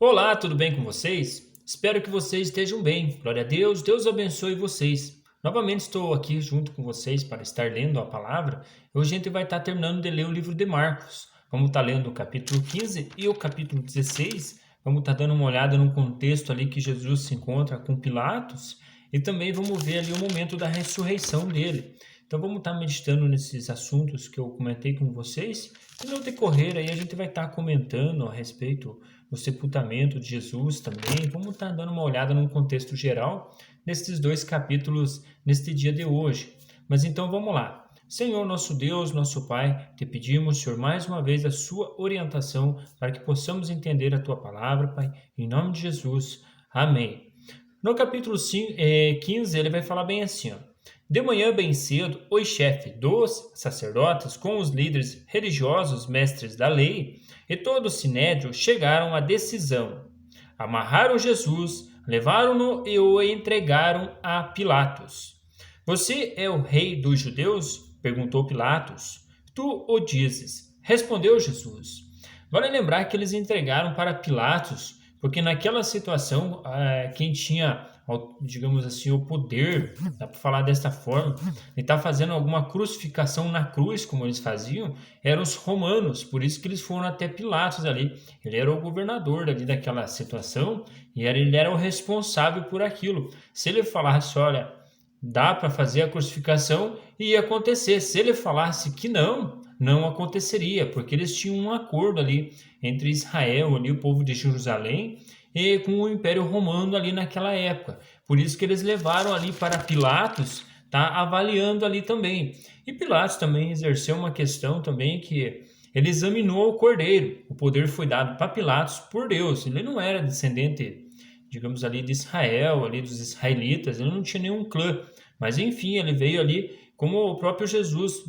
Olá, tudo bem com vocês? Espero que vocês estejam bem. Glória a Deus, Deus abençoe vocês. Novamente estou aqui junto com vocês para estar lendo a palavra. Hoje a gente vai estar terminando de ler o livro de Marcos. Vamos estar lendo o capítulo 15 e o capítulo 16. Vamos estar dando uma olhada no contexto ali que Jesus se encontra com Pilatos e também vamos ver ali o momento da ressurreição dele. Então vamos estar meditando nesses assuntos que eu comentei com vocês e no decorrer aí a gente vai estar comentando a respeito do sepultamento de Jesus também. Vamos estar dando uma olhada num contexto geral nesses dois capítulos neste dia de hoje. Mas então vamos lá. Senhor, nosso Deus, nosso Pai, te pedimos, Senhor, mais uma vez a sua orientação para que possamos entender a tua palavra, Pai, em nome de Jesus. Amém. No capítulo 15, ele vai falar bem assim, ó. De manhã bem cedo, o chefe dos sacerdotes, com os líderes religiosos, mestres da lei, e todo o sinédrio chegaram à decisão. Amarraram Jesus, levaram-no e o entregaram a Pilatos. Você é o rei dos judeus? Perguntou Pilatos. Tu o dizes, respondeu Jesus. Vale lembrar que eles entregaram para Pilatos, porque naquela situação, quem tinha, digamos assim, o poder, dá para falar desta forma, de estar fazendo alguma crucificação na cruz, como eles faziam, eram os romanos, por isso que eles foram até Pilatos ali. Ele era o governador ali daquela situação e ele era o responsável por aquilo. Se ele falasse, olha, dá para fazer a crucificação, ia acontecer. Se ele falasse que não, não aconteceria, porque eles tinham um acordo ali entre Israel, ali, o povo de Jerusalém, e com o Império Romano ali naquela época. Por isso que eles levaram ali para Pilatos, tá avaliando ali também. E Pilatos também exerceu uma questão também que ele examinou o cordeiro. O poder foi dado para Pilatos por Deus. Ele não era descendente, digamos ali, de Israel, ali dos israelitas, ele não tinha nenhum clã, mas enfim, ele veio ali, como o próprio Jesus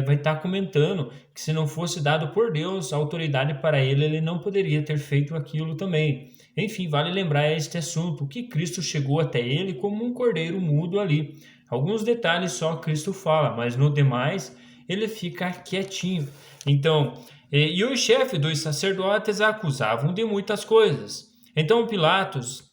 vai estar comentando, que se não fosse dado por Deus a autoridade para ele, ele não poderia ter feito aquilo também. Enfim, vale lembrar este assunto, que Cristo chegou até ele como um cordeiro mudo ali. Alguns detalhes só Cristo fala, mas no demais ele fica quietinho. Então, e o chefe dos sacerdotes a acusavam de muitas coisas. Então Pilatos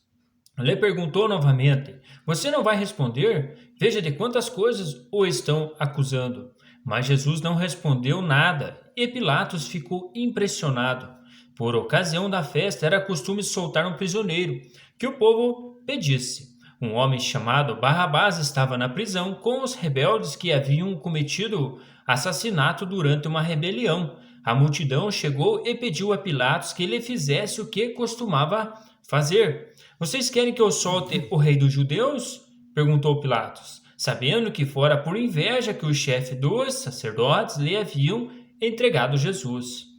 lhe perguntou novamente: Você não vai responder? Veja de quantas coisas o estão acusando. Mas Jesus não respondeu nada e Pilatos ficou impressionado. Por ocasião da festa, era costume soltar um prisioneiro que o povo pedisse. Um homem chamado Barrabás estava na prisão com os rebeldes que haviam cometido assassinato durante uma rebelião. A multidão chegou e pediu a Pilatos que lhe fizesse o que costumava fazer. Vocês querem que eu solte o rei dos judeus? Perguntou Pilatos, sabendo que fora por inveja que o chefe dos sacerdotes lhe haviam entregado Jesus.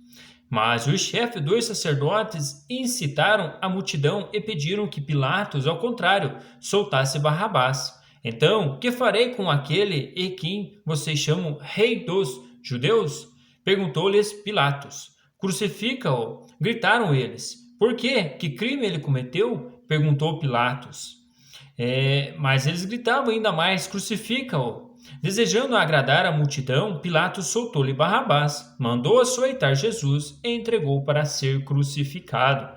Mas os chefes dos sacerdotes incitaram a multidão e pediram que Pilatos, ao contrário, soltasse Barrabás. Então, que farei com aquele e quem vocês chamam rei dos judeus? Perguntou-lhes Pilatos. Crucifica-o, gritaram eles. Por quê? Que crime ele cometeu? Perguntou Pilatos. Mas eles gritavam ainda mais: crucifica-o. Desejando agradar a multidão, Pilatos soltou-lhe Barrabás, mandou açoitar Jesus e entregou para ser crucificado.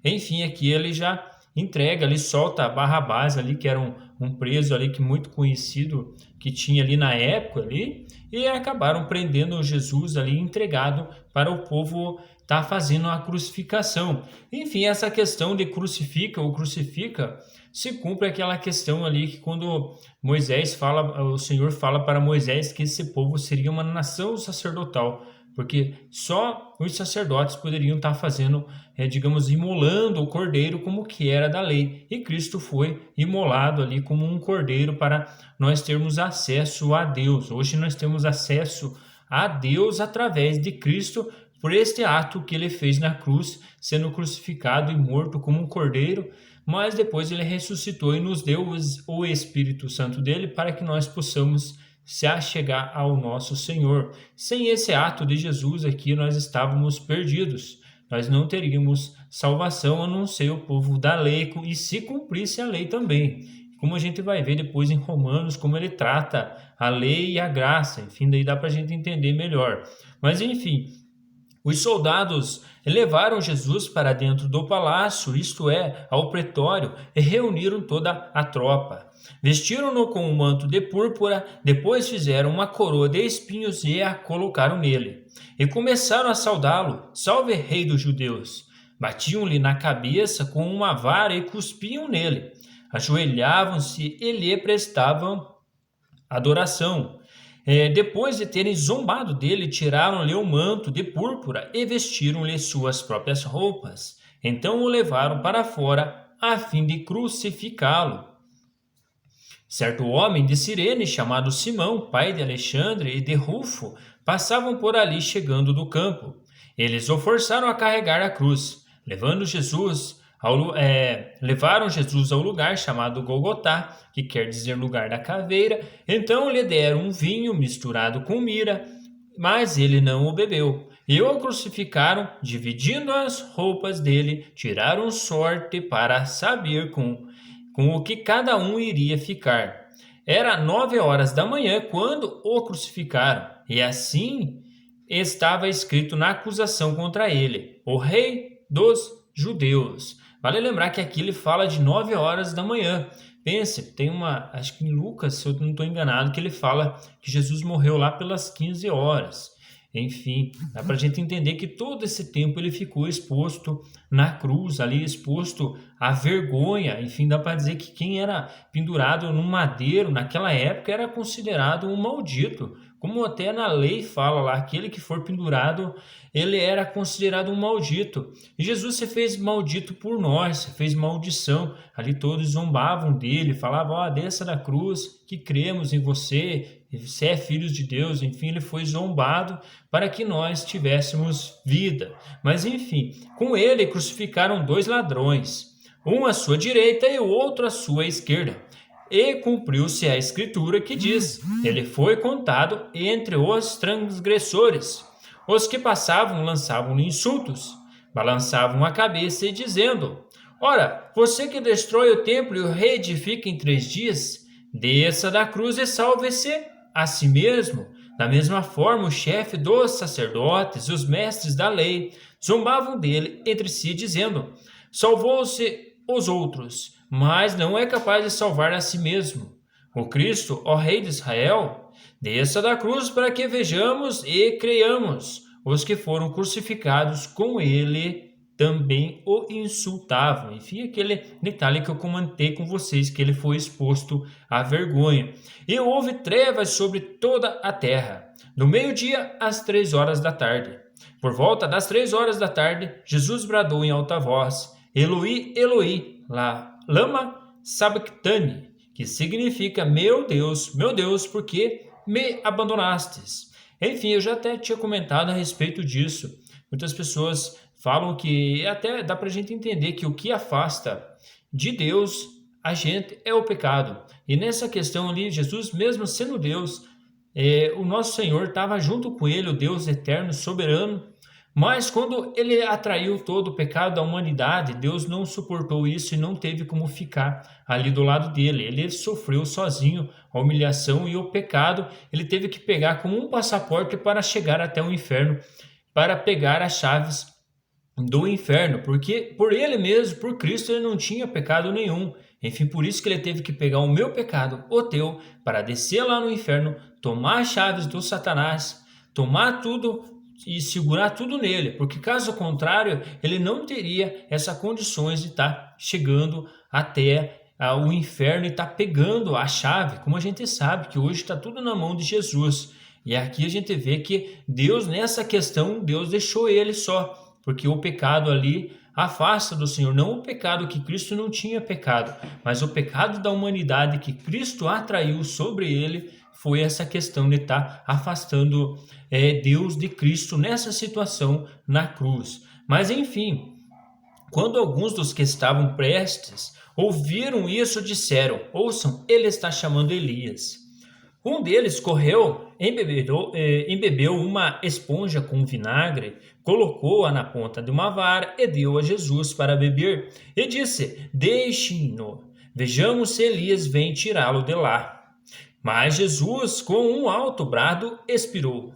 Enfim, aqui ele já entrega, ele solta Barrabás ali, que era um preso ali que muito conhecido que tinha ali na época ali, e acabaram prendendo Jesus ali entregado para o povo estar fazendo a crucificação. Enfim, essa questão de crucifica ou crucifica se cumpre aquela questão ali que quando Moisés fala, o Senhor fala para Moisés que esse povo seria uma nação sacerdotal, porque só os sacerdotes poderiam estar fazendo, digamos, imolando o cordeiro como que era da lei. E Cristo foi imolado ali como um cordeiro para nós termos acesso a Deus. Hoje nós temos acesso a Deus através de Cristo, por este ato que ele fez na cruz, sendo crucificado e morto como um cordeiro, mas depois ele ressuscitou e nos deu o Espírito Santo dele para que nós possamos se achegar ao nosso Senhor. Sem esse ato de Jesus aqui, nós estávamos perdidos. Nós não teríamos salvação a não ser o povo da lei, e se cumprisse a lei também. Como a gente vai ver depois em Romanos, como ele trata a lei e a graça. Enfim, daí dá para a gente entender melhor. Mas enfim, os soldados e levaram Jesus para dentro do palácio, isto é, ao pretório, e reuniram toda a tropa. Vestiram-no com um manto de púrpura, depois fizeram uma coroa de espinhos e a colocaram nele. E começaram a saudá-lo: Salve, Rei dos Judeus! Batiam-lhe na cabeça com uma vara e cuspiam nele. Ajoelhavam-se e lhe prestavam adoração. Depois de terem zombado dele, tiraram-lhe o manto de púrpura e vestiram-lhe suas próprias roupas. Então o levaram para fora a fim de crucificá-lo. Certo homem de Cirene, chamado Simão, pai de Alexandre e de Rufo, passavam por ali chegando do campo. Eles o forçaram a carregar a cruz, levaram Jesus ao lugar chamado Golgotá, que quer dizer lugar da caveira. Então lhe deram um vinho misturado com mira, mas ele não o bebeu. E o crucificaram, dividindo as roupas dele, tiraram sorte para saber com o que cada um iria ficar. Era 9 horas da manhã quando o crucificaram, e assim estava escrito na acusação contra ele: o Rei dos Judeus. Vale lembrar que aqui ele fala de 9 horas da manhã. Pense, acho que em Lucas, se eu não estou enganado, que ele fala que Jesus morreu lá pelas 15 horas. Enfim, dá para a gente entender que todo esse tempo ele ficou exposto na cruz, ali exposto à vergonha. Enfim, dá para dizer que quem era pendurado num madeiro naquela época era considerado um maldito. Como até na lei fala lá, aquele que for pendurado, ele era considerado um maldito. E Jesus se fez maldito por nós, se fez maldição. Ali todos zombavam dele, falavam: desça da cruz, que cremos em você, você é filho de Deus. Enfim, ele foi zombado para que nós tivéssemos vida. Mas enfim, com ele crucificaram 2 ladrões, um à sua direita e o outro à sua esquerda. E cumpriu-se a escritura que diz: ele foi contado entre os transgressores. Os que passavam lançavam-lhe insultos, balançavam a cabeça e dizendo: ora, você que destrói o templo e o reedifica em 3 dias, desça da cruz e salve-se a si mesmo. Da mesma forma, o chefe dos sacerdotes e os mestres da lei zombavam dele entre si, dizendo: salvou-se os outros, mas não é capaz de salvar a si mesmo. O Cristo, ó Rei de Israel, desça da cruz para que vejamos e creiamos. Os que foram crucificados com ele também o insultavam. Enfim, aquele detalhe que eu comentei com vocês, que ele foi exposto à vergonha. E houve trevas sobre toda a terra, do meio-dia às 3 horas da tarde. Por volta das 3 horas da tarde, Jesus bradou em alta voz: Eloi, Eloi, lama sabachthani, que significa: meu Deus, por que me abandonastes? Enfim, eu já até tinha comentado a respeito disso. Muitas pessoas falam que até dá para a gente entender que o que afasta de Deus a gente é o pecado. E nessa questão ali, Jesus, mesmo sendo Deus, o nosso Senhor estava junto com ele, o Deus eterno, soberano. Mas quando ele atraiu todo o pecado da humanidade, Deus não suportou isso e não teve como ficar ali do lado dele. Ele sofreu sozinho a humilhação e o pecado. Ele teve que pegar como um passaporte para chegar até o inferno, para pegar as chaves do inferno, porque por ele mesmo, por Cristo, ele não tinha pecado nenhum. Enfim, por isso que ele teve que pegar o meu pecado, o teu, para descer lá no inferno, tomar as chaves do Satanás, tomar tudo e segurar tudo nele, porque caso contrário, ele não teria essas condições de estar chegando até o inferno e estar pegando a chave, como a gente sabe que hoje está tudo na mão de Jesus. E aqui a gente vê que Deus, nessa questão, Deus deixou ele só, porque o pecado ali afasta do Senhor, não o pecado que Cristo não tinha pecado, mas o pecado da humanidade que Cristo atraiu sobre ele foi essa questão de estar afastando Deus de Cristo nessa situação na cruz. Mas enfim, quando alguns dos que estavam prestes ouviram isso, disseram: ouçam, ele está chamando Elias. Um deles correu, embebeu uma esponja com vinagre, colocou-a na ponta de uma vara e deu a Jesus para beber, e disse: deixem-no, vejamos se Elias vem tirá-lo de lá. Mas Jesus, com um alto brado, expirou,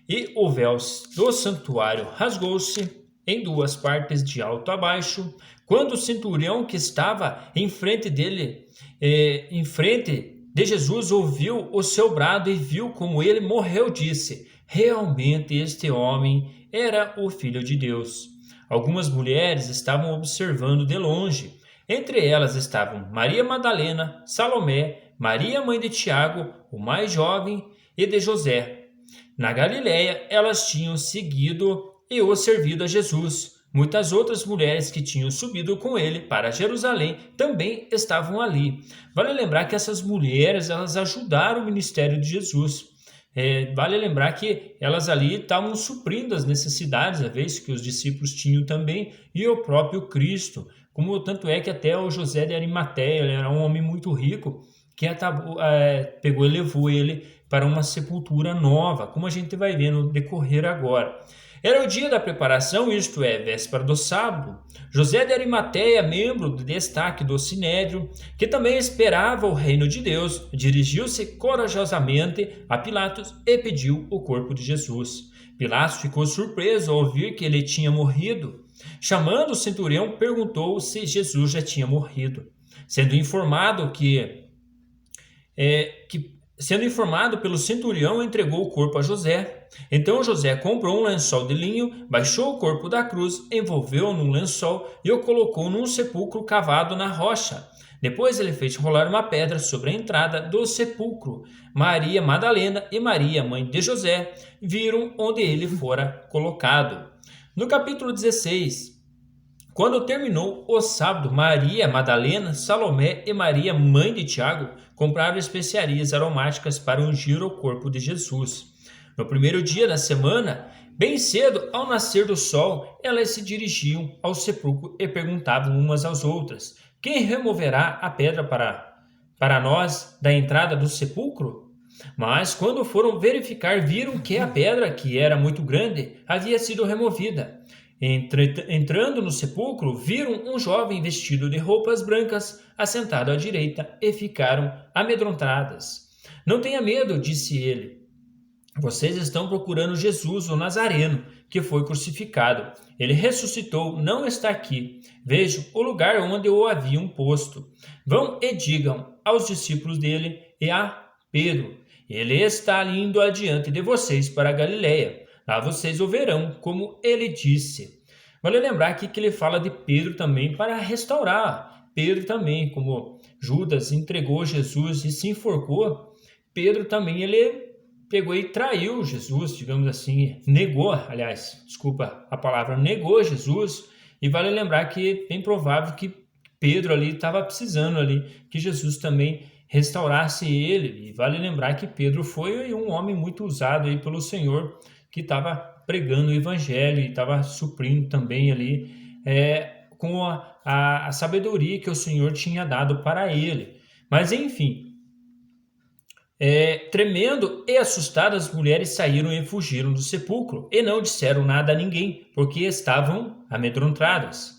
e o véu do santuário rasgou-se, em duas partes de alto a baixo. Quando o centurião que estava em frente dele, em frente de Jesus, ouviu o seu brado e viu como ele morreu, disse: realmente este homem era o Filho de Deus. Algumas mulheres estavam observando de longe. Entre elas estavam Maria Madalena, Salomé, Maria mãe de Tiago, o mais jovem, e de José. Na Galiléia, elas tinham seguido e o servido a Jesus. Muitas outras mulheres que tinham subido com ele para Jerusalém também estavam ali. Vale lembrar que essas mulheres, elas ajudaram o ministério de Jesus. Vale lembrar que elas ali estavam suprindo as necessidades, a vez que os discípulos tinham também, e o próprio Cristo. Como tanto é que até o José de Arimateia, ele era um homem muito rico, que pegou e levou ele para uma sepultura nova, como a gente vai ver no decorrer agora. Era o dia da preparação, isto é, véspera do sábado. José de Arimateia, membro de destaque do Sinédrio, que também esperava o reino de Deus, dirigiu-se corajosamente a Pilatos e pediu o corpo de Jesus. Pilatos ficou surpreso ao ouvir que ele tinha morrido. Chamando o centurião, perguntou se Jesus já tinha morrido. Sendo informado Sendo informado pelo centurião, entregou o corpo a José. Então José comprou um lençol de linho, baixou o corpo da cruz, envolveu-o num lençol e o colocou num sepulcro cavado na rocha. Depois ele fez rolar uma pedra sobre a entrada do sepulcro. Maria Madalena e Maria, mãe de José, viram onde ele fora colocado. No capítulo 16, quando terminou o sábado, Maria Madalena, Salomé e Maria, mãe de Tiago, compraram especiarias aromáticas para ungir o corpo de Jesus. No primeiro dia da semana, bem cedo, ao nascer do sol, elas se dirigiam ao sepulcro e perguntavam umas às outras: quem removerá a pedra para nós da entrada do sepulcro? Mas quando foram verificar, viram que a pedra, que era muito grande, havia sido removida. Entrando no sepulcro, viram um jovem vestido de roupas brancas assentado à direita e ficaram amedrontadas. Não tenha medo, disse ele. Vocês estão procurando Jesus, o Nazareno, que foi crucificado. Ele ressuscitou, não está aqui. Vejam o lugar onde o haviam posto. Vão e digam aos discípulos dele e a Pedro: ele está indo adiante de vocês para a Galiléia. Lá vocês o verão, como ele disse. Vale lembrar aqui que ele fala de Pedro também para restaurar. Pedro também, como Judas entregou Jesus e se enforcou, Pedro também ele pegou e traiu Jesus, digamos assim, negou Jesus. E vale lembrar que é bem provável que Pedro ali estava precisando ali que Jesus também restaurasse ele. E vale lembrar que Pedro foi um homem muito usado aí pelo Senhor, que estava pregando o evangelho e estava suprindo também ali com a sabedoria que o Senhor tinha dado para ele. Mas enfim, tremendo e assustadas, as mulheres saíram e fugiram do sepulcro e não disseram nada a ninguém, porque estavam amedrontadas.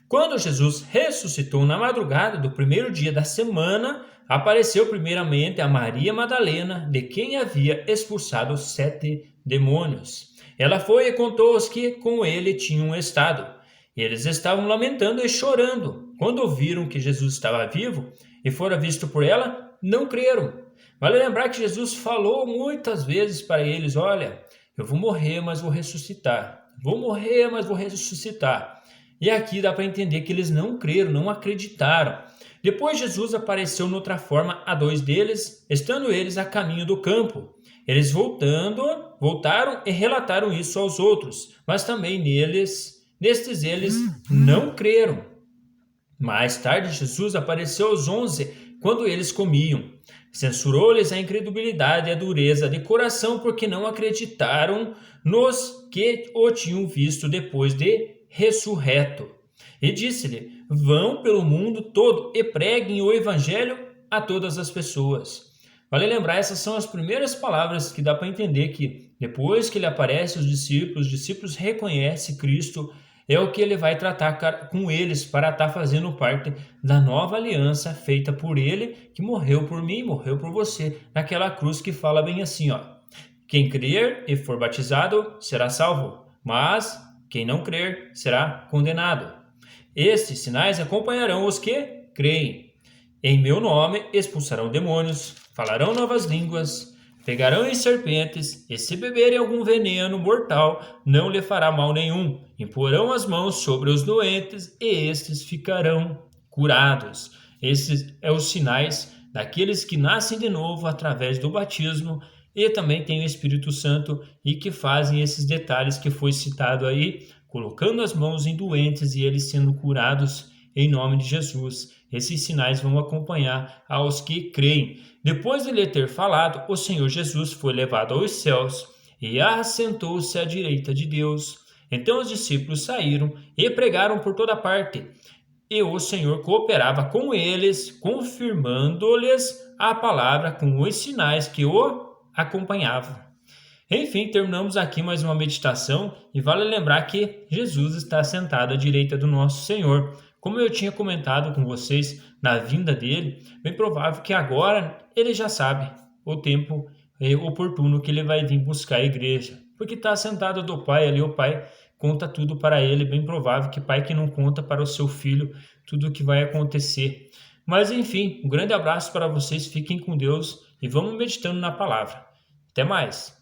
Quando Jesus ressuscitou na madrugada do primeiro dia da semana, apareceu primeiramente a Maria Madalena, de quem havia expulsado 7 demônios. Ela foi e contou aos que com ele tinham estado. Eles estavam lamentando e chorando. Quando ouviram que Jesus estava vivo e fora visto por ela, não creram. Vale lembrar que Jesus falou muitas vezes para eles: olha, eu vou morrer, mas vou ressuscitar. Vou morrer, mas vou ressuscitar. E aqui dá para entender que eles não creram, não acreditaram. Depois Jesus apareceu noutra forma a 2 deles, estando eles a caminho do campo. Eles voltaram e relataram isso aos outros, mas também nestes eles não creram. Mais tarde Jesus apareceu aos 11, quando eles comiam. Censurou-lhes a incredulidade e a dureza de coração, porque não acreditaram nos que o tinham visto depois de ressurreto. E disse-lhe: vão pelo mundo todo e preguem o evangelho a todas as pessoas. Vale lembrar, essas são as primeiras palavras que dá para entender que depois que ele aparece aos discípulos, os discípulos reconhecem Cristo, é o que ele vai tratar com eles para estar fazendo parte da nova aliança feita por ele, que morreu por mim, morreu por você, naquela cruz que fala bem assim, ó: quem crer e for batizado será salvo, mas Quem não crer será condenado. Estes sinais acompanharão os que creem. Em meu nome expulsarão demônios, falarão novas línguas, pegarão em serpentes, e se beberem algum veneno mortal, não lhe fará mal nenhum. Imporão as mãos sobre os doentes, e estes ficarão curados. Esses são os sinais daqueles que nascem de novo através do batismo e também tem o Espírito Santo e que fazem esses detalhes que foi citado aí, colocando as mãos em doentes e eles sendo curados em nome de Jesus. Esses sinais vão acompanhar aos que creem. Depois de lhe ter falado, o Senhor Jesus foi levado aos céus e assentou-se à direita de Deus. Então os discípulos saíram e pregaram por toda parte. E o Senhor cooperava com eles, confirmando-lhes a palavra com os sinais que o acompanhavam. Enfim, terminamos aqui mais uma meditação e vale lembrar que Jesus está sentado à direita do nosso Senhor. Como eu tinha comentado com vocês na vinda dele, bem provável que agora ele já sabe o tempo oportuno que ele vai vir buscar a igreja, porque está sentado do Pai ali, o Pai conta tudo para ele, bem provável que pai que não conta para o seu filho tudo o que vai acontecer. Mas enfim, um grande abraço para vocês, fiquem com Deus e vamos meditando na palavra. Até mais!